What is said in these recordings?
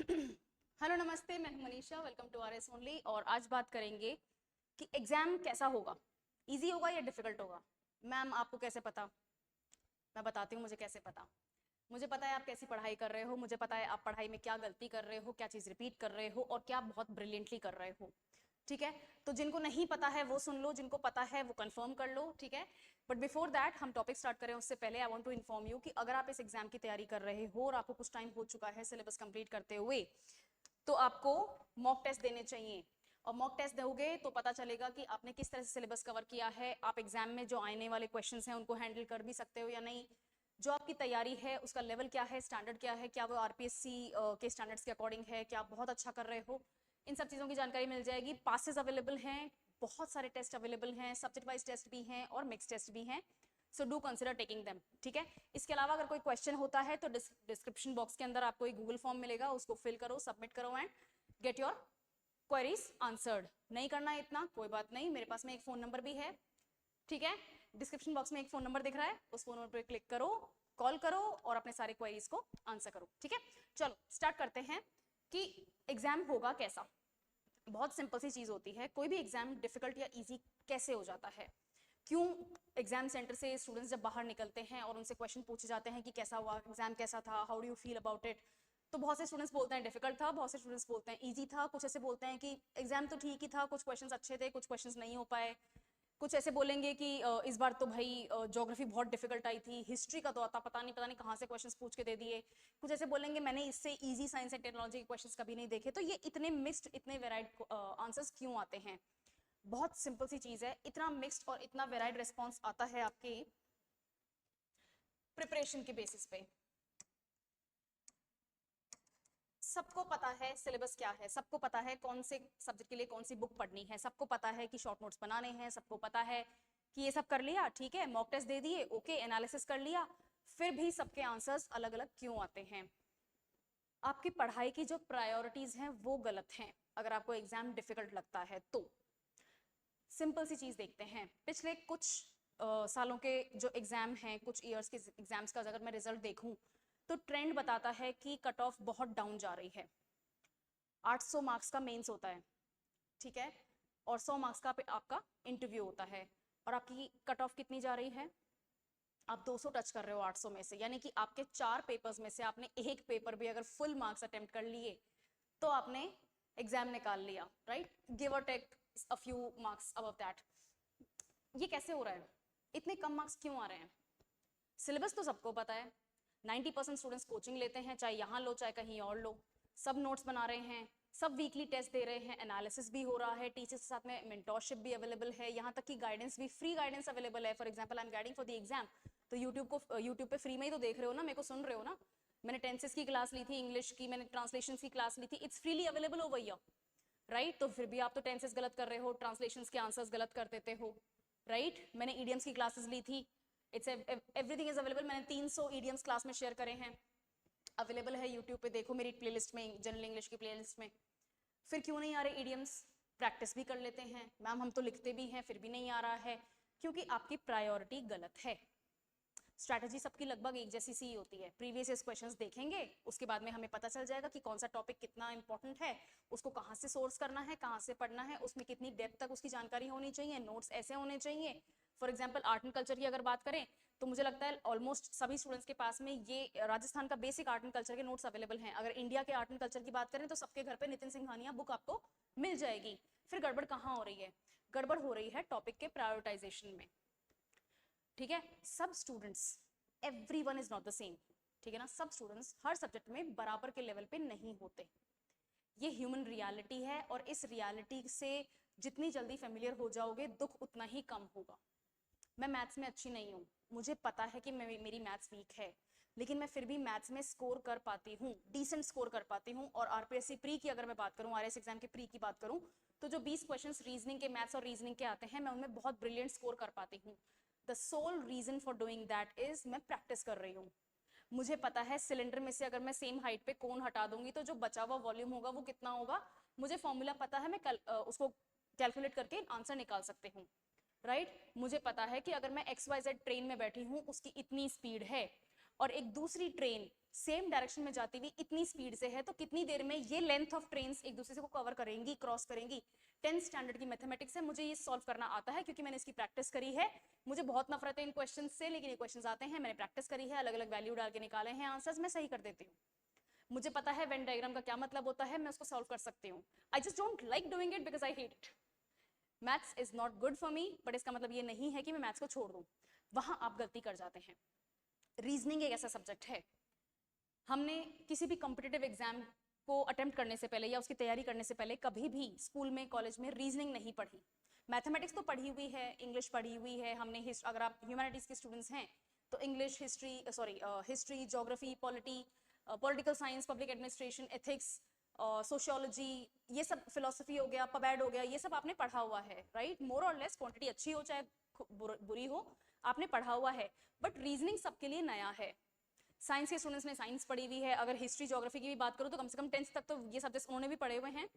Hello नमस्ते, मैं हूं Manisha. Welcome to R S only. और आज बात करेंगे कि एग्जाम कैसा होगा, इजी होगा या डिफिकल्ट होगा। मैम आपको कैसे पता? मैं बताती हूँ मुझे कैसे पता। मुझे पता है आप कैसी पढ़ाई कर रहे हो, मुझे पता है आप पढ़ाई में क्या गलती कर रहे हो, क्या चीज़ रिपीट कर रहे हो और क्या बहुत ब्रिलियंटली कर रहे हो। ठीक है, तो जिनको नहीं पता है वो सुन लो, जिनको पता है वो कंफर्म कर लो। ठीक है, बट बिफोर दैट हम टॉपिक स्टार्ट करें उससे पहले I want to inform you कि अगर आप इस एग्जाम की तैयारी कर रहे हो और आपको कुछ टाइम हो चुका है सिलेबस कंप्लीट करते हुए, तो आपको मॉक टेस्ट देने चाहिए। और मॉक टेस्ट दोगे तो पता चलेगा कि आपने किस तरह से सिलेबस कवर किया है, आप एग्जाम में जो आने वाले क्वेश्चंस हैं उनको हैंडल कर भी सकते हो या नहीं, जो आपकी तैयारी है उसका लेवल क्या है, स्टैंडर्ड क्या है, क्या वो आरपीएससी के स्टैंडर्ड्स के अकॉर्डिंग है, क्या आप बहुत अच्छा कर रहे हो। इन सब चीज़ों की जानकारी मिल जाएगी। पासेस अवेलेबल हैं, बहुत सारे टेस्ट अवेलेबल हैं, सब्जेक्ट वाइज टेस्ट भी हैं और मिक्स टेस्ट भी हैं। So do consider taking them. ठीक है, इसके अलावा अगर कोई क्वेश्चन होता है तो डिस्क्रिप्शन बॉक्स के अंदर आपको एक गूगल फॉर्म मिलेगा, उसको फिल करो, सबमिट करो and get your queries answered. नहीं करना है इतना, कोई बात नहीं, मेरे पास में एक फोन नंबर भी है। ठीक है, डिस्क्रिप्शन बॉक्स में एक फोन नंबर दिख रहा है, उस फोन नंबर पर क्लिक करो, कॉल करो और अपने सारे क्वेरीज को आंसर करो। ठीक है, चलो स्टार्ट करते हैं कि एग्जाम होगा कैसा। बहुत सिंपल सी चीज होती है, कोई भी एग्जाम डिफिकल्ट या इजी कैसे हो जाता है, क्यों? एग्जाम सेंटर से स्टूडेंट्स जब बाहर निकलते हैं और उनसे क्वेश्चन पूछे जाते हैं कि कैसा हुआ एग्जाम, कैसा था, how do you feel about it, तो बहुत से स्टूडेंट्स बोलते हैं डिफिकल्ट था, बहुत से स्टूडेंट्स बोलते हैं इजी था, कुछ ऐसे बोलते हैं कि एग्जाम तो ठीक ही था, कुछ क्वेश्चंस अच्छे थे, कुछ क्वेश्चंस नहीं हो पाए, कुछ ऐसे बोलेंगे कि इस बार तो भाई ज्योग्राफी बहुत डिफिकल्ट आई थी, हिस्ट्री का तो आता पता नहीं कहाँ से क्वेश्चंस पूछ के दे दिए, कुछ ऐसे बोलेंगे मैंने इससे इजी साइंस एंड टेक्नोलॉजी के क्वेश्चंस कभी नहीं देखे। तो ये इतने मिक्स्ड, इतने वेराइड आंसर्स क्यों आते हैं? बहुत सिंपल सी चीज है, इतना मिक्स्ड और इतना वेराइड रिस्पॉन्स आता है आपके प्रिपरेशन के बेसिस पे। सबको पता है सिलेबस क्या है, सबको पता है कौन से सब्जेक्ट के लिए कौन सी बुक पढ़नी है, सबको पता है कि शॉर्ट नोट्स बनाने हैं, सबको पता है कि ये सब कर लिया। ठीक है, मॉक टेस्ट दे दिए, ओके, एनालिसिस कर लिया, फिर भी सबके आंसर्स अलग अलग क्यों आते हैं? आपकी पढ़ाई की जो प्रायोरिटीज हैं वो गलत हैं, अगर आपको एग्जाम डिफिकल्ट लगता है तो। सिंपल सी चीज देखते हैं, पिछले कुछ सालों के जो एग्जाम हैं, कुछ ईयर्स के एग्जाम्स का अगर मैं रिजल्ट देखूं तो ट्रेंड बताता है कि कट ऑफ बहुत डाउन जा रही है। 800 मार्क्स का मेंस होता है, ठीक है, और 100 मार्क्स का आपका इंटरव्यू होता है, और आपकी कट ऑफ कितनी जा रही है? आप 200 टच कर रहे हो 800 में से, यानी कि आपके 4 पेपर्स में से आपने एक पेपर भी अगर फुल मार्क्स अटेम्प्ट कर लिए तो आपने एग्जाम निकाल लिया, राइट? गिव और take a few marks above that. ये कैसे हो रहा है? इतने कम मार्क्स क्यों आ रहे हैं? सिलेबस तो सबको पता है, 90% स्टूडेंट्स कोचिंग लेते हैं, चाहे यहाँ लो चाहे कहीं और लो, सब नोट्स बना रहे हैं, सब वीकली टेस्ट दे रहे हैं, एनालिसिस भी हो रहा है, टीचर्स के साथ में मेंटोरशिप भी अवेलेबल है, यहाँ तक कि गाइडेंस भी, फ्री गाइडेंस अवेलेबल है। For example I am guiding for the exam, तो यूट्यूब पे फ्री में ही तो देख रहे हो ना, मेरे को सुन रहे हो ना। मैंने टेंसेस की क्लास ली थी, इंग्लिश की मैंने ट्रांसलेशन की क्लास ली थी, it's freely available over here, right? तो फिर भी आप तो टेंसेस गलत कर रहे हो, ट्रांसलेशंस के आंसर्स गलत कर देते हो, राइट? मैंने ईडियम्स की क्लासेस ली थी, इट्स एवरीथिंग इज अवेलेबल, मैंने 300 ईडियम्स क्लास में शेयर करे हैं, अवेलेबल है यूट्यूब पे, देखो मेरी प्लेलिस्ट में, जनरल इंग्लिश की प्लेलिस्ट में। फिर क्यों नहीं आ रहे ईडियम्स? प्रैक्टिस भी कर लेते हैं मैम, हम तो लिखते भी हैं फिर भी नहीं आ रहा है, क्योंकि आपकी प्रायोरिटी गलत है। स्ट्रैटेजी सबकी लगभग एक जैसी सी होती है, प्रीवियस ईयर क्वेश्चंस देखेंगे, उसके बाद में हमें पता चल जाएगा कि कौन सा टॉपिक कितना इंपॉर्टेंट है, उसको कहाँ से सोर्स करना है, कहाँ से पढ़ना है, उसमें कितनी डेप्थ तक उसकी जानकारी होनी चाहिए, नोट्स ऐसे होने चाहिए। For example art and culture की अगर बात करें तो मुझे लगता है ऑलमोस्ट सभी स्टूडेंट्स के पास में ये राजस्थान का बेसिक आर्ट एंड कल्चर के नोट्स अवेलेबल हैं। अगर इंडिया के आर्ट एंड कल्चर की बात करें तो सबके घर पे नितिन सिंघानिया बुक आपको मिल जाएगी। फिर गड़बड़ कहाँ हो रही है? गड़बड़ हो रही है टॉपिक के प्रायोरिटाइजेशन में। ठीक है, सब students, everyone is not the same, ठीक है ना, सब स्टूडेंट्स हर सब्जेक्ट में बराबर के लेवल पे नहीं होते, ये ह्यूमन रियलिटी है, और इस रियलिटी से जितनी जल्दी फेमिलियर हो जाओगे दुख उतना ही कम होगा। मैं मैथ्स में अच्छी नहीं हूँ, मुझे पता है कि मेरी मैथ्स वीक है, लेकिन मैं फिर भी मैथ्स में स्कोर कर पाती हूँ, डिसेंट स्कोर कर पाती हूँ। और आरपीएससी प्री की अगर मैं बात करूँ, आरएस एग्जाम के प्री की बात करूँ, तो जो 20 क्वेश्चंस रीजनिंग के, मैथ्स और रीजनिंग के आते हैं, मैं उनमें बहुत ब्रिलियंट स्कोर कर पाती हूँ। The sole reason for doing that is मैं प्रैक्टिस कर रही हूँ। मुझे पता है सिलेंडर में से अगर मैं सेम हाइट पे कोन हटा दूंगी तो जो बचा हुआ वॉल्यूम होगा वो कितना होगा, मुझे फॉर्मूला पता है, मैं उसको कैलकुलेट करके आंसर निकाल सकते हूँ, राइट? मुझे पता है कि अगर मैं XYZ ट्रेन में बैठी हूँ उसकी इतनी स्पीड है, और एक दूसरी ट्रेन सेम डायरेक्शन में जाती हुई इतनी स्पीड से है, तो कितनी देर में ये लेंथ ऑफ ट्रेन्स एक दूसरे को कवर करेंगी, क्रॉस करेंगी। 10th स्टैंडर्ड की मैथमेटिक्स है, मुझे ये सॉल्व करना आता है क्योंकि मैंने इसकी प्रैक्टिस करी है। मुझे बहुत नफरत है इन क्वेश्चन से, लेकिन ये क्वेश्चन आते हैं, मैंने प्रैक्टिस करी है, अलग अलग वैल्यू डाल के निकाले हैं आंसर्स, मैं सही कर देती हूँ। मुझे पता है वेन डायग्राम का क्या मतलब होता है, मैं उसको सॉल्व कर सकती हूँ। I just don't like doing it because I hate it. Maths is not good for me, but इसका मतलब ये नहीं है कि मैं मैथ्स को छोड़ दूँ, वहां आप गलती कर जाते हैं। रीजनिंग एक ऐसा सब्जेक्ट है, हमने किसी भी कॉम्पिटिटिव एग्जाम को अटेम्प्ट करने से पहले या उसकी तैयारी करने से पहले कभी भी स्कूल में, कॉलेज में रीजनिंग नहीं पढ़ी। मैथमेटिक्स तो पढ़ी हुई है, इंग्लिश पढ़ी हुई है हमने, अगर आप ह्यूमैनिटीज के स्टूडेंट्स हैं तो English, history, geography, political science, public administration, ethics, sociology, ये सब, फिलोसफी हो गया, पबैड हो गया, ये सब आपने पढ़ा हुआ है, राइट। मोर और लेस, क्वांटिटी अच्छी हो चाहे बुरी हो, आपने पढ़ा हुआ है। बट रीजनिंग सबके लिए नया है। साइंस के स्टूडेंट्स ने साइंस पढ़ी हुई है, अगर हिस्ट्री, ज्योग्राफी की भी बात करूँ तो कम से कम 10th तक तो ये सब्जेक्ट्स उन्होंने भी पढ़े हुए हैं,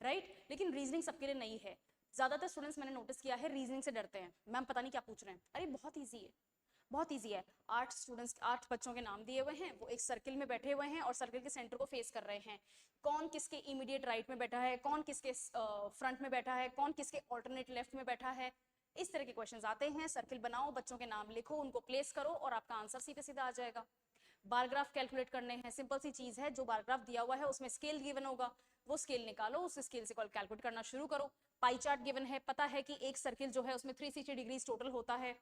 राइट। लेकिन रीजनिंग सबके लिए नई है। ज्यादातर स्टूडेंट्स मैंने नोटिस किया है रीजनिंग से डरते हैं, मैम पता नहीं क्या पूछ रहे हैं। अरे बहुत ईजी है, बहुत ईजी है। 8 बच्चों के नाम दिए हुए हैं, वो एक सर्किल में बैठे हुए हैं और सर्किल के सेंटर को फेस कर रहे हैं। कौन किसके इमीडिएट राइट में बैठा है, कौन किसके फ्रंट में बैठा है, कौन किसके ऑल्टरनेट लेफ्ट में बैठा है, इस तरह के क्वेश्चंस आते हैं। सर्किल बनाओ, बच्चों के नाम लिखो, उनको प्लेस करो और आपका आंसर सीधे सीधा आ जाएगा। बारग्राफ कैलकुलेट करने हैं, सिंपल सी चीज है, जो बारग्राफ दिया हुआ है उसमें स्केल गिवन होगा, वो स्केल निकालो, उस स्केल से कैलकुलेट करना शुरू करो। पाई चार्ट गिवन है, पता है कि एक सर्किल जो है उसमें 360 डिग्रीज टोटल होता है,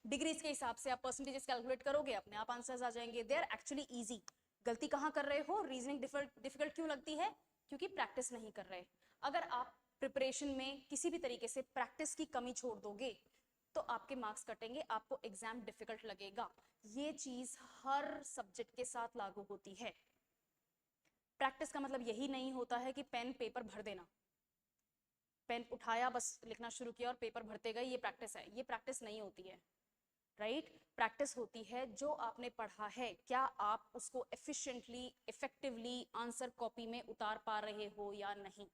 डिग्रीज के हिसाब से आप परसेंटेजेस कैलकुलेट करोगे, अपने आप आंसर्स आ जाएंगे। They are actually easy. गलती कहाँ कर रहे हो, रीजनिंग डिफिकल्ट क्यों लगती है, क्योंकि प्रैक्टिस नहीं कर रहे। अगर आप प्रिपरेशन में किसी भी तरीके से प्रैक्टिस की कमी छोड़ दोगे तो आपके मार्क्स कटेंगे, आपको एग्जाम डिफिकल्ट लगेगा। ये चीज हर सब्जेक्ट के साथ लागू होती है। प्रैक्टिस का मतलब यही नहीं होता है कि पेन पेपर भर देना, पेन उठाया बस लिखना शुरू किया और पेपर भरते गए, ये प्रैक्टिस है। ये प्रैक्टिस नहीं होती है, राइट। प्रैक्टिस होती है जो आपने पढ़ा है, क्या आप उसको एफिशिएंटली, इफेक्टिवली आंसर कॉपी में उतार पा रहे हो या नहीं।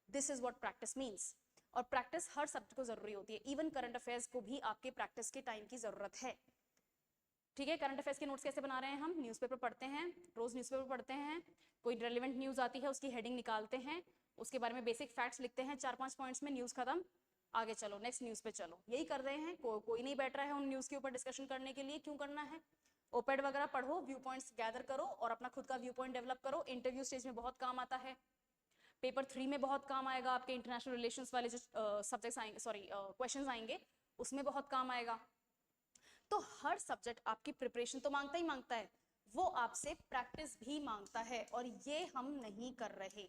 This is what practice means. और प्रैक्टिस हर सब्जेक्ट को जरूरी होती है, इवन करंट अफेयर्स को भी आपके प्रैक्टिस के टाइम की जरूरत है। ठीक है, करंट अफेयर्स के नोट्स कैसे बना रहे हैं हम, न्यूज़पेपर पढ़ते हैं, रोज न्यूज़पेपर पढ़ते हैं, कोई रेलेवेंट न्यूज आती है उसकी हेडिंग निकालते हैं, उसके बारे में बेसिक फैक्ट्स लिखते हैं 4-5 पॉइंट्स में, न्यूज खत्म, आगे चलो नेक्स्ट न्यूज पे चलो। यही कर रहे हैं, कोई नहीं बैठ रहा है उन न्यूज के ऊपर डिस्कशन करने के लिए। क्यों करना है, ओपेड वगैरह पढ़ो, व्यू पॉइंट्स गैदर करो और अपना खुद का व्यू पॉइंट डेवलप करो। इंटरव्यू स्टेज में बहुत काम आता है, पेपर 3 में बहुत काम आएगा, आपके इंटरनेशनल रिलेशंस वाले जो सब्जेक्ट्स आएंगे, क्वेश्चंस आएंगे, उसमें बहुत काम आएगा। तो हर सब्जेक्ट आपकी प्रिपरेशन तो मांगता ही मांगता है, वो आपसे प्रैक्टिस भी मांगता है, और ये हम नहीं कर रहे।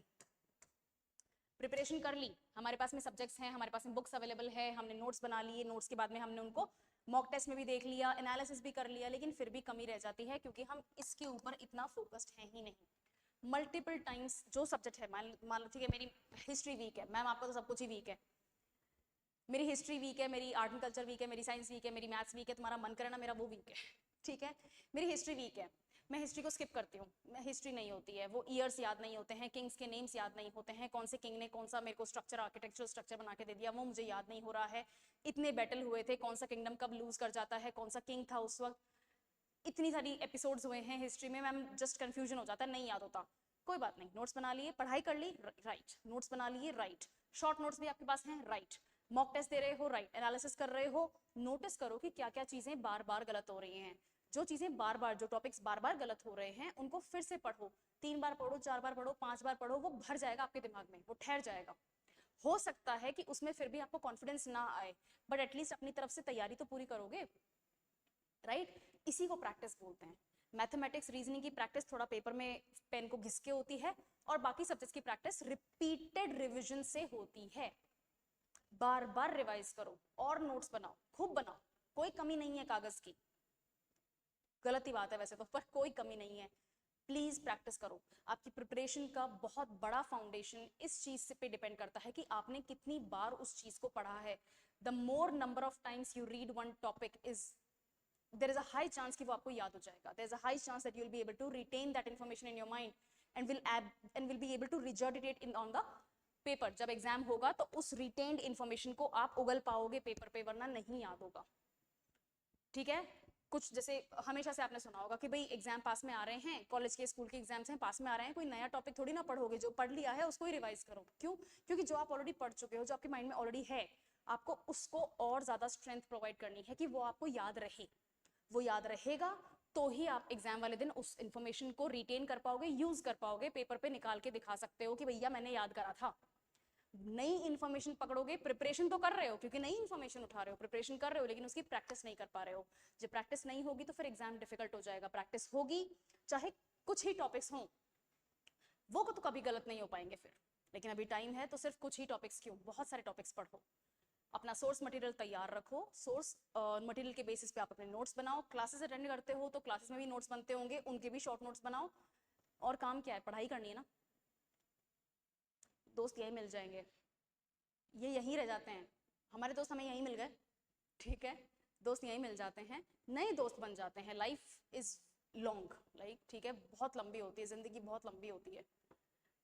प्रिपरेशन कर ली, हमारे पास में सब्जेक्ट्स हैं, हमारे पास में बुक्स अवेलेबल है, हमने नोट्स बना लिए, नोट्स के बाद में हमने उनको मॉक टेस्ट में भी देख लिया, एनालिसिस भी कर लिया, लेकिन फिर भी कमी रह जाती है क्योंकि हम इसके ऊपर इतना फोकस्ड है ही नहीं। मल्टीपल टाइम्स जो सब्जेक्ट है, मान लो ठीक है मेरी हिस्ट्री वीक है, मैम आपका तो सब कुछ ही वीक है, मेरी हिस्ट्री वीक है, मेरी आर्ट एंड कल्चर वीक है, मेरी साइंस वीक है, मेरी मैथ्स वीक है, तुम्हारा मन करे ना मेरा वो वीक है, ठीक है। मेरी हिस्ट्री वीक है, मैं हिस्ट्री को स्किप करती हूँ, मैं हिस्ट्री नहीं होती है, वो ईयर्स याद नहीं होते हैं, किंग्स के नेम्स याद नहीं होते हैं, कौन से किंग ने कौन सा मेरे को स्ट्रक्चर, आर्किटेक्चरल स्ट्रक्चर बना के दे दिया वो मुझे याद नहीं हो रहा है, इतने बैटल हुए थे, कौन सा किंगडम कब लूज कर जाता है, कौन सा किंग था उस वक्त, इतनी सारी एपिसोड्स हुए हैं हिस्ट्री में, मैम जस्ट कंफ्यूजन हो जाता है, नहीं याद होता। कोई बात नहीं, नोट्स बना लिए, पढ़ाई कर ली, राइट, नोट्स बना लिए, राइट, शॉर्ट नोट्स भी आपके पास हैं, राइट, मॉक टेस्ट दे रहे हो, राइट, एनालिसिस कर रहे हो, नोटिस करो कि क्या क्या चीजें बार बार गलत हो रही हैं। जो चीजें बार बार, जो टॉपिक्स बार बार गलत हो रहे हैं उनको फिर से पढ़ो, 3 बार पढ़ो, 4 बार पढ़ो, 5 बार पढ़ो, वो भर जाएगा आपके दिमाग में, वो ठहर जाएगा। हो सकता है कि उसमें फिर भी आपको कॉन्फिडेंस ना आए, बट एटलीस्ट अपनी तरफ से तैयारी तो पूरी करोगे, राइट। इसी को प्रैक्टिस बोलते हैं। मैथमेटिक्स, रीजनिंग की प्रैक्टिस थोड़ा पेपर में पेन को घिस के होती है, और बाकी सब्जेक्ट्स की प्रैक्टिस रिपीटेड रिविजन से होती है। बार बार रिवाइज करो और नोट्स बनाओ, खूब बनाओ, कोई कमी नहीं है कागज की, गलत ही बात है वैसे तो, पर कोई कमी नहीं है। प्लीज प्रैक्टिस करो। आपकी प्रिपरेशन का बहुत बड़ा फाउंडेशन इस चीज से पे डिपेंड करता है कि आपने कितनी बार उस चीज को पढ़ा है। The more number of times you read one topic is, there is a high chance कि वो आपको याद हो जाएगा, there is a high chance that you will be able to retain that information in your mind and will be able to regurgitate in on the paper। जब exam होगा तो उस retained information को आप उगल पाओगे पेपर पे, वरना नहीं याद होगा, ठीक है। कुछ जैसे हमेशा से आपने सुना होगा कि भाई एग्जाम पास में आ रहे हैं, कॉलेज के स्कूल के एग्जाम्स हैं, पास में आ रहे हैं, कोई नया टॉपिक थोड़ी ना पढ़ोगे, जो पढ़ लिया है उसको ही रिवाइज करो। क्यों? क्योंकि जो आप ऑलरेडी पढ़ चुके हो, जो आपके माइंड में ऑलरेडी है, आपको उसको और ज्यादा स्ट्रेंथ प्रोवाइड करनी है कि वो आपको याद रहे। वो याद रहेगा तो ही आप एग्जाम वाले दिन उस इंफॉर्मेशन को रिटेन कर पाओगे, यूज कर पाओगे, पेपर पे निकाल के दिखा सकते हो कि भैया मैंने याद करा था। नई इंफॉर्मेशन पकड़ोगे, प्रिपरेशन तो कर रहे हो क्योंकि नई इंफॉर्मेशन उठा रहे हो, प्रिपरेशन कर रहे हो, लेकिन उसकी प्रैक्टिस नहीं कर पा रहे हो। जब प्रैक्टिस नहीं होगी तो फिर एग्जाम डिफिकल्ट हो जाएगा। प्रैक्टिस होगी चाहे कुछ ही टॉपिक्स हों, वो तो कभी गलत नहीं हो पाएंगे फिर, लेकिन अभी टाइम है तो सिर्फ कुछ ही टॉपिक्स क्यों, बहुत सारे टॉपिक्स पढ़ो। अपना सोर्स मटेरियल तैयार रखो, सोर्स मटेरियल के बेसिस पे आप अपने नोट्स बनाओ। क्लासेस अटेंड करते हो तो क्लासेस में भी नोट्स बनते होंगे, उनके भी शॉर्ट नोट्स बनाओ। और काम क्या है, पढ़ाई करनी है ना। दोस्त यही मिल जाएंगे, ये यहीं रह जाते हैं, हमारे दोस्त हमें यहीं मिल गए, ठीक है, दोस्त यहीं मिल जाते हैं, नए दोस्त बन जाते हैं। लाइफ इज लॉन्ग, लाइक ठीक है, बहुत लंबी होती है जिंदगी, बहुत लंबी होती है।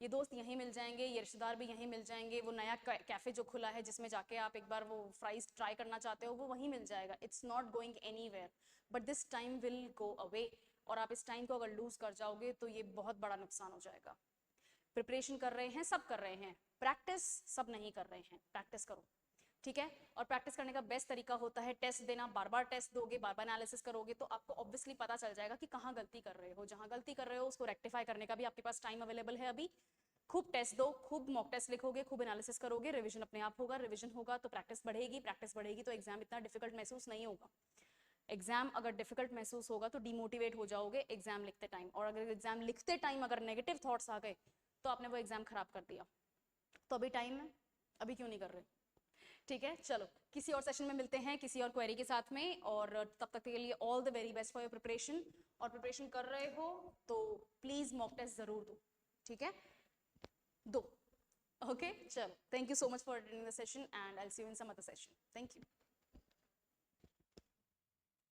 ये दोस्त यहीं मिल जाएंगे, ये रिश्तेदार भी यहीं मिल जाएंगे, वो नया कैफे जो खुला है जिसमें जाके आप एक बार वो फ्राइज ट्राई करना चाहते हो, वो वहीं मिल जाएगा। It's not going anywhere, but this time will go away. और आप इस टाइम को अगर लूज कर जाओगे तो ये बहुत बड़ा नुकसान हो जाएगा। प्रिपरेशन कर रहे हैं, सब कर रहे हैं, प्रैक्टिस सब नहीं कर रहे हैं, प्रैक्टिस करो, ठीक है। और प्रैक्टिस करने का बेस्ट तरीका होता है टेस्ट देना। बार बार टेस्ट दोगे, बार बार एनालिसिस करोगे तो आपको ऑब्वियसली पता चल जाएगा कि कहाँ गलती कर रहे हो। जहाँ गलती कर रहे हो उसको रेक्टिफाई करने का भी आपके पास टाइम अवेलेबल है अभी। खूब टेस्ट दो, खूब मॉक टेस्ट लिखोगे, खूब एनालिसिस करोगे, रिवीजन अपने आप होगा, रिवीजन होगा तो प्रैक्टिस बढ़ेगी, प्रैक्टिस बढ़ेगी तो एग्जाम इतना डिफिकल्ट महसूस नहीं होगा। एग्जाम अगर डिफिकल्ट महसूस होगा तो डिमोटिवेट हो जाओगे एग्जाम लिखते टाइम, और अगर एग्जाम लिखते टाइम अगर नेगेटिव थॉट्स आ गए तो आपने वो एग्जाम खराब कर दिया। तो अभी टाइम है, अभी क्यों नहीं कर रहे, ठीक है। चलो किसी और सेशन में मिलते हैं किसी और क्वेरी के साथ में, और तब तक के लिए all the very best for your preparation. और प्रिपरेशन कर रहे हो तो प्लीज मॉक टेस्ट जरूर दो, ठीक है, दो, ओके। चलो, thank you so much for attending the session and I will see you in some other session. Thank you.